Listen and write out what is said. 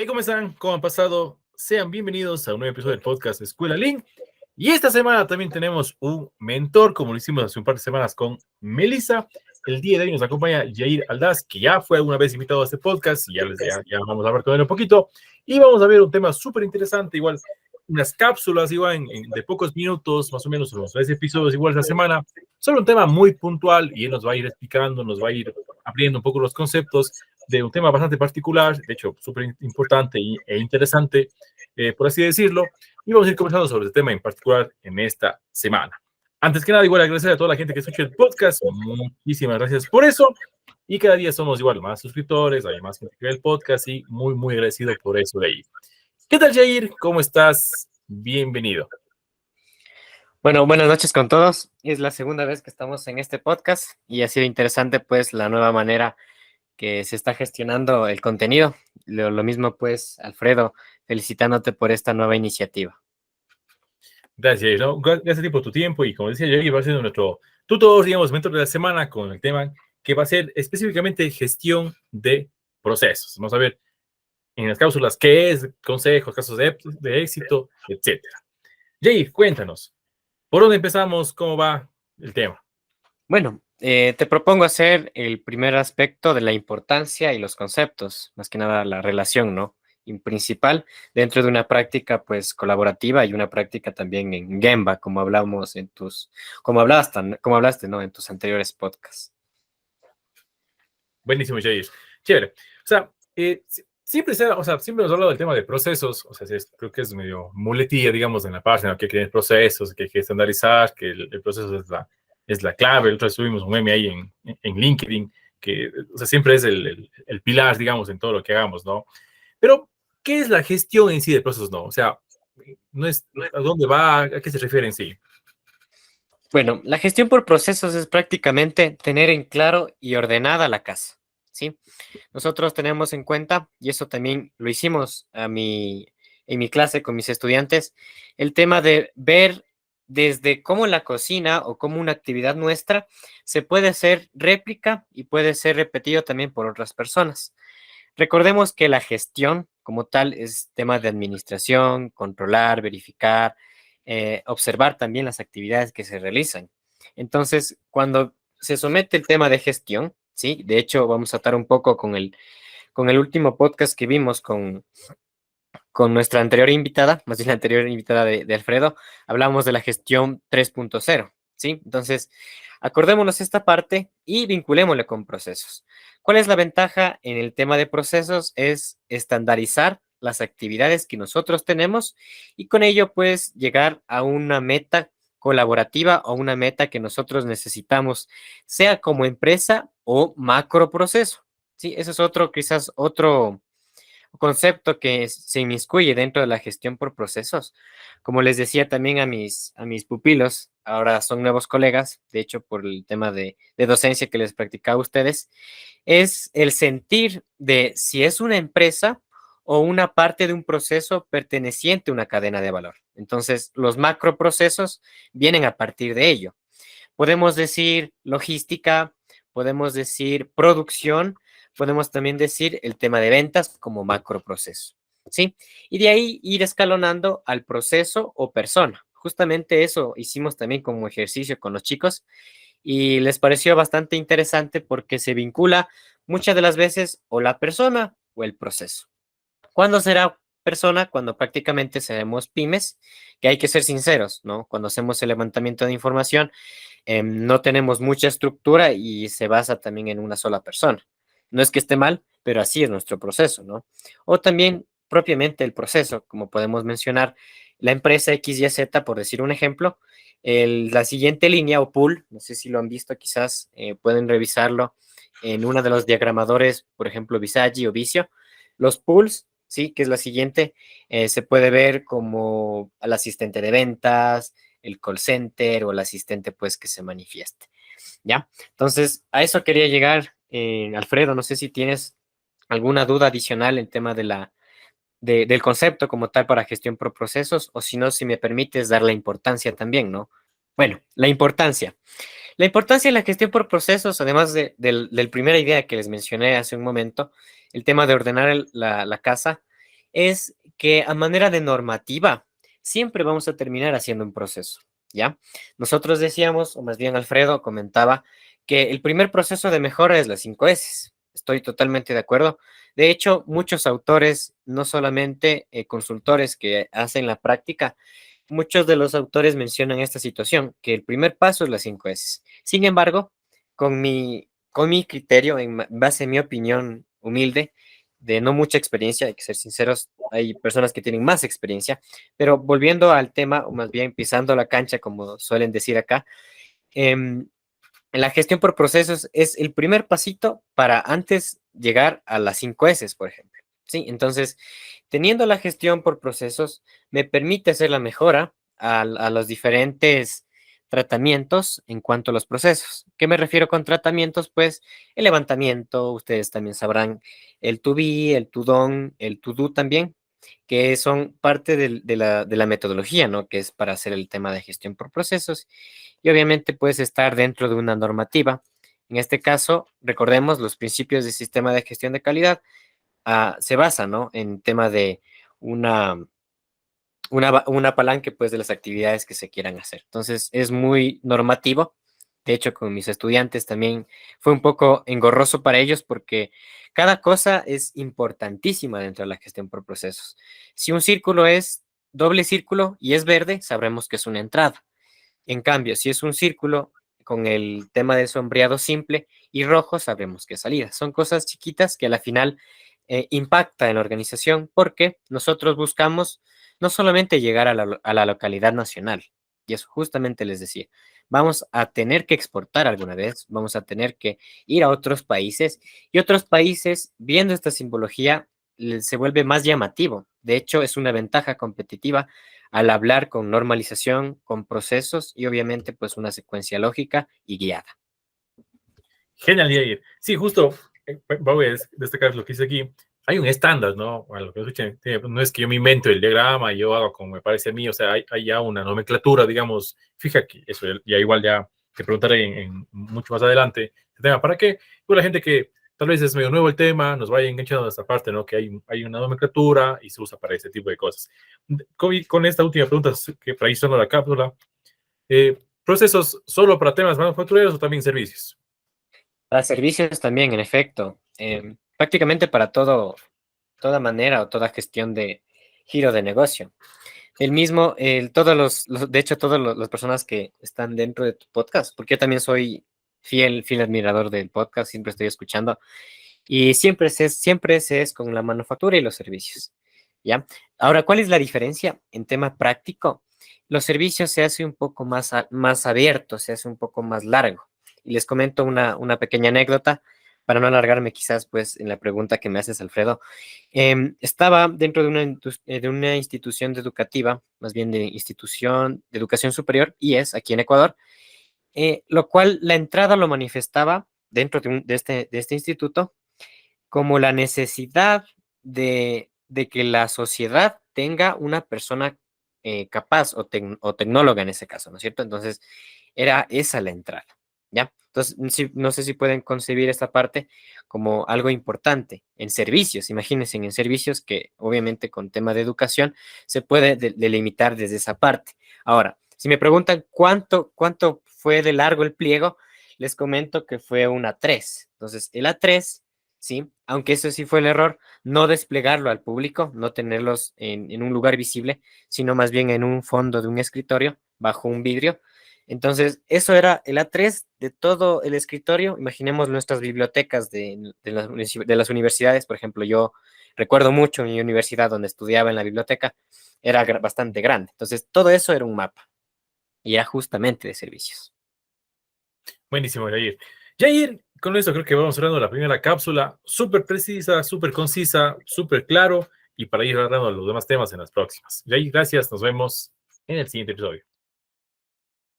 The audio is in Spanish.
Hey, ¿cómo están? ¿Cómo han pasado? Sean bienvenidos a un nuevo episodio del podcast Escuela Link. Y esta semana también tenemos un mentor, como lo hicimos hace un par de semanas con Melissa. El día de hoy nos acompaña Jair Aldaz, que ya fue alguna vez invitado a este podcast y ya vamos a hablar con él un poquito. Y vamos a ver un tema súper interesante, igual unas cápsulas, igual de pocos minutos, más o menos unos 3 episodios igual esta semana, sobre un tema muy puntual y él nos va a ir explicando, nos va a ir abriendo un poco los conceptos de un tema bastante particular, de hecho súper importante e interesante, por así decirlo, y vamos a ir conversando sobre este tema en particular en esta semana. Antes que nada, igual agradecer a toda la gente que escucha el podcast, muchísimas gracias por eso, y cada día somos igual más suscriptores, hay más gente que ve el podcast y muy, muy agradecido por eso de ahí. ¿Qué tal, Jair? ¿Cómo estás? Bienvenido. Bueno, buenas noches con todos. Es la segunda vez que estamos en este podcast y ha sido interesante pues la nueva manera que se está gestionando el contenido. Lo mismo pues, Alfredo, felicitándote por esta nueva iniciativa. Gracias, ¿no? Gracias por tu tiempo y como decía Jair, va a ser nuestro tutor, digamos, mentor de la semana con el tema que va a ser específicamente gestión de procesos. Vamos a ver en las cápsulas qué es, consejos, casos de éxito, etcétera. Jair, cuéntanos, ¿por dónde empezamos? ¿Cómo va el tema? Bueno, te propongo hacer el primer aspecto de la importancia y los conceptos, más que nada la relación, ¿no? Y principal dentro de una práctica pues colaborativa y una práctica también en Gemba, como hablamos como hablaste, ¿no? En tus anteriores podcasts. Buenísimo, Jair. Chévere. O sea, siempre siempre hemos hablado del tema de procesos, o sea, creo que es medio muletilla, digamos, en la página, que hay que tener procesos, que hay que estandarizar, que el proceso es la clave. Otra vez subimos un meme ahí en LinkedIn, que o sea, siempre es el pilar, digamos, en todo lo que hagamos, ¿no? Pero, ¿qué es la gestión en sí de procesos, no? O sea, no es a dónde va, a qué se refiere en sí. Bueno, la gestión por procesos es prácticamente tener en claro y ordenada la casa, ¿sí? Nosotros tenemos en cuenta, y eso también lo hicimos en mi clase con mis estudiantes, el tema de ver desde cómo la cocina o cómo una actividad nuestra se puede hacer réplica y puede ser repetido también por otras personas. Recordemos que la gestión como tal es tema de administración, controlar, verificar, observar también las actividades que se realizan. Entonces, cuando se somete el tema de gestión, ¿sí? De hecho, vamos a estar un poco con el último podcast que vimos con nuestra anterior invitada, más bien la anterior invitada de Alfredo, hablamos de la gestión 3.0, ¿sí? Entonces, acordémonos esta parte y vinculémosle con procesos. ¿Cuál es la ventaja en el tema de procesos? Es estandarizar las actividades que nosotros tenemos y con ello, pues, llegar a una meta colaborativa o una meta que nosotros necesitamos, sea como empresa o macro proceso, ¿sí? Eso es quizás otro concepto que se inmiscuye dentro de la gestión por procesos. Como les decía también a mis pupilos, ahora son nuevos colegas, de hecho por el tema de docencia que les practicaba a ustedes, es el sentir de si es una empresa o una parte de un proceso perteneciente a una cadena de valor. Entonces, los macroprocesos vienen a partir de ello. Podemos decir logística, podemos decir producción, podemos también decir el tema de ventas como macroproceso, ¿sí? Y de ahí ir escalonando al proceso o persona. Justamente eso hicimos también como ejercicio con los chicos y les pareció bastante interesante porque se vincula muchas de las veces o la persona o el proceso. ¿Cuándo será persona? Cuando prácticamente seremos pymes, que hay que ser sinceros, ¿no? Cuando hacemos el levantamiento de información, no tenemos mucha estructura y se basa también en una sola persona. No es que esté mal, pero así es nuestro proceso, ¿no? O también propiamente el proceso, como podemos mencionar, la empresa XYZ, por decir un ejemplo, la siguiente línea o pool, no sé si lo han visto, quizás pueden revisarlo en uno de los diagramadores, por ejemplo, Visagi o Visio. Los pools, sí, que es la siguiente, se puede ver como al asistente de ventas, el call center o el asistente pues que se manifieste, ¿ya? Entonces, a eso quería llegar, Alfredo, no sé si tienes alguna duda adicional en tema del concepto como tal para gestión por procesos, o si no, si me permites dar la importancia también, ¿no? Bueno, la importancia. La importancia de la gestión por procesos, además de la primera idea que les mencioné hace un momento, el tema de ordenar la casa, es que a manera de normativa, siempre vamos a terminar haciendo un proceso, ¿ya? Nosotros decíamos, o más bien Alfredo comentaba, que el primer proceso de mejora es las 5 S. Estoy totalmente de acuerdo. De hecho, muchos autores, no solamente consultores que hacen la práctica, muchos de los autores mencionan esta situación, que el primer paso es las 5 S. Sin embargo, con mi criterio, en base a mi opinión humilde, de no mucha experiencia, hay que ser sinceros, hay personas que tienen más experiencia, pero volviendo al tema, o más bien pisando la cancha, como suelen decir acá, em, la gestión por procesos es el primer pasito para antes llegar a las 5 S, por ejemplo. Sí, entonces, teniendo la gestión por procesos, me permite hacer la mejora a los diferentes tratamientos en cuanto a los procesos. ¿Qué me refiero con tratamientos? Pues el levantamiento, ustedes también sabrán, el to be, el to done, el to do también, que son parte de la metodología, ¿no? Que es para hacer el tema de gestión por procesos y obviamente puedes estar dentro de una normativa. En este caso, recordemos los principios del sistema de gestión de calidad, se basa, ¿no? En tema de una, una palanca, pues, de las actividades que se quieran hacer. Entonces, es muy normativo. De hecho, con mis estudiantes también fue un poco engorroso para ellos porque cada cosa es importantísima dentro de la gestión por procesos. Si un círculo es doble círculo y es verde, sabremos que es una entrada. En cambio, si es un círculo con el tema del sombreado simple y rojo, sabemos que es salida. Son cosas chiquitas que a la final impacta en la organización porque nosotros buscamos no solamente llegar a la localidad nacional, y eso justamente les decía, vamos a tener que exportar alguna vez, vamos a tener que ir a otros países y otros países, viendo esta simbología, se vuelve más llamativo. De hecho, es una ventaja competitiva al hablar con normalización, con procesos y obviamente pues una secuencia lógica y guiada. Genial, Yair. Sí, justo, voy a destacar lo que dice aquí. Hay un estándar, ¿no? A lo que escuchen, no es que yo me invento el diagrama y yo hago como me parece a mí, o sea, hay ya una nomenclatura, digamos, fija que eso ya igual ya te preguntaré en mucho más adelante el tema. ¿Para qué? Pues la gente que tal vez es medio nuevo el tema, nos vaya enganchando a esta parte, ¿no? Que hay una nomenclatura y se usa para ese tipo de cosas. Con esta última pregunta, que para ir cerrando la cápsula, ¿procesos solo para temas manufactureros o también servicios? Para servicios también, en efecto, prácticamente para toda manera o toda gestión de giro de negocio. El mismo, todos de hecho, todas las personas que están dentro de tu podcast, porque yo también soy fiel admirador del podcast, siempre estoy escuchando, y siempre se es con la manufactura y los servicios, ¿ya? Ahora, ¿cuál es la diferencia en tema práctico? Los servicios se hace un poco más abierto, se hace un poco más largo. Y les comento una pequeña anécdota para no alargarme quizás pues en la pregunta que me haces, Alfredo. Estaba dentro de una institución educativa, más bien de institución de educación superior, IES, aquí en Ecuador, lo cual la entrada lo manifestaba dentro de este instituto como la necesidad de que la sociedad tenga una persona capaz o tecnóloga en ese caso, ¿no es cierto? Entonces, era esa la entrada, ¿ya? Entonces, no sé si pueden concebir esta parte como algo importante en servicios. Imagínense en servicios que obviamente con tema de educación se puede delimitar desde esa parte. Ahora, si me preguntan cuánto fue de largo el pliego, les comento que fue un A3. Entonces, el A3, ¿sí? Aunque eso sí fue el error, no desplegarlo al público, no tenerlos en un lugar visible, sino más bien en un fondo de un escritorio, bajo un vidrio. Entonces, eso era el A3 de todo el escritorio. Imaginemos nuestras bibliotecas de las universidades. Por ejemplo, yo recuerdo mucho mi universidad donde estudiaba en la biblioteca, era bastante grande. Entonces, todo eso era un mapa y era justamente de servicios. Buenísimo, Jair. Jair, con eso creo que vamos cerrando la primera cápsula, súper precisa, súper concisa, súper claro, y para ir agarrando los demás temas en las próximas. Jair, gracias, nos vemos en el siguiente episodio.